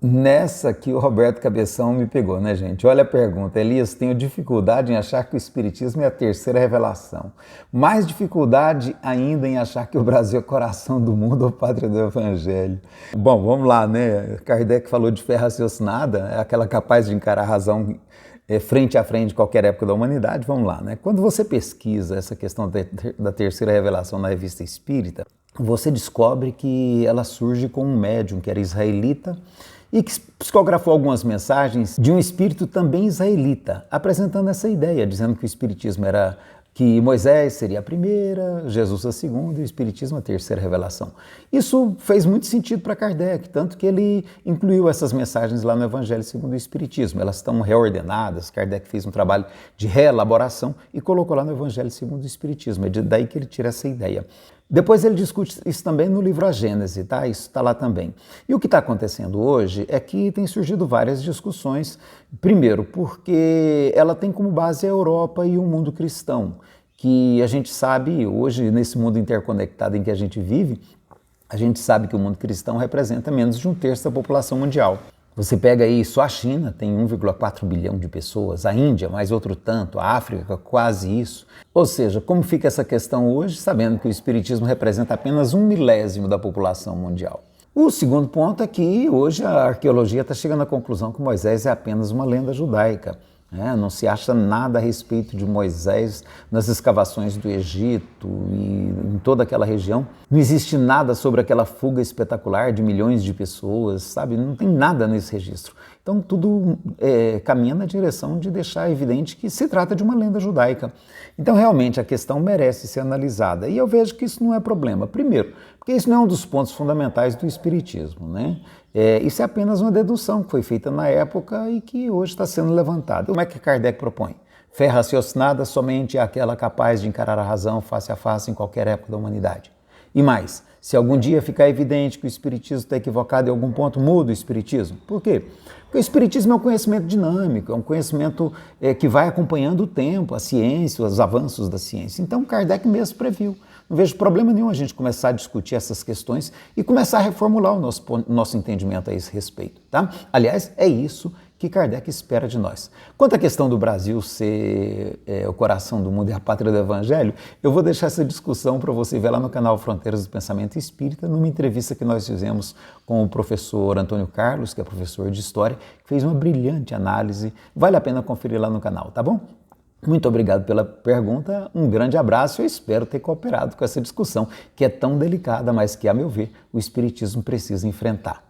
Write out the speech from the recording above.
Nessa que o Roberto Cabeção me pegou, né, gente? Olha a pergunta. Elias, tenho dificuldade em achar que o Espiritismo é a terceira revelação. Mais dificuldade ainda em achar que o Brasil é o coração do mundo ou pátria do Evangelho. Bom, vamos lá, né? Kardec falou de fé raciocinada, é aquela capaz de encarar a razão frente a frente de qualquer época da humanidade. Vamos lá, né? Quando você pesquisa essa questão da terceira revelação na Revista Espírita, você descobre que ela surge com um médium que era israelita e que psicografou algumas mensagens de um espírito também israelita, apresentando essa ideia, dizendo que o espiritismo era que Moisés seria a primeira, Jesus a segunda e o Espiritismo a terceira revelação. Isso fez muito sentido para Kardec, tanto que ele incluiu essas mensagens lá no Evangelho segundo o Espiritismo. Elas estão reordenadas, Kardec fez um trabalho de reelaboração e colocou lá no Evangelho segundo o Espiritismo. É daí que ele tira essa ideia. Depois ele discute isso também no livro A Gênese, tá? Isso está lá também. E o que está acontecendo hoje é que tem surgido várias discussões. Primeiro, porque ela tem como base a Europa e o mundo cristão, que a gente sabe hoje, nesse mundo interconectado em que a gente vive, a gente sabe que o mundo cristão representa menos de um terço da população mundial. Você pega aí, só a China tem 1,4 bilhão de pessoas, a Índia mais outro tanto, a África quase isso. Ou seja, como fica essa questão hoje, sabendo que o Espiritismo representa apenas 1/1000 da população mundial? O segundo ponto é que hoje a arqueologia está chegando à conclusão que Moisés é apenas uma lenda judaica. Não se acha nada a respeito de Moisés nas escavações do Egito e em toda aquela região. Não existe nada sobre aquela fuga espetacular de milhões de pessoas, sabe? Não tem nada nesse registro. Então tudo caminha na direção de deixar evidente que se trata de uma lenda judaica. Então realmente a questão merece ser analisada e eu vejo que isso não é problema. Primeiro, porque isso não é um dos pontos fundamentais do Espiritismo, né? Isso é apenas uma dedução que foi feita na época e que hoje está sendo levantada. Como é que Kardec propõe? Fé raciocinada somente é aquela capaz de encarar a razão face a face em qualquer época da humanidade. E mais, se algum dia ficar evidente que o Espiritismo está equivocado em algum ponto, muda o Espiritismo. Por quê? Porque o Espiritismo é um conhecimento dinâmico, é um conhecimento que vai acompanhando o tempo, a ciência, os avanços da ciência. Então Kardec mesmo previu. Não vejo problema nenhum a gente começar a discutir essas questões e começar a reformular o nosso entendimento a esse respeito, tá? Aliás, é isso que Kardec espera de nós. Quanto à questão do Brasil ser o coração do mundo e a pátria do Evangelho, eu vou deixar essa discussão para você ver lá no canal Fronteiras do Pensamento Espírita, numa entrevista que nós fizemos com o professor Antônio Carlos, que é professor de História, que fez uma brilhante análise. Vale a pena conferir lá no canal, tá bom? Muito obrigado pela pergunta, um grande abraço e eu espero ter cooperado com essa discussão, que é tão delicada, mas que, a meu ver, o Espiritismo precisa enfrentar.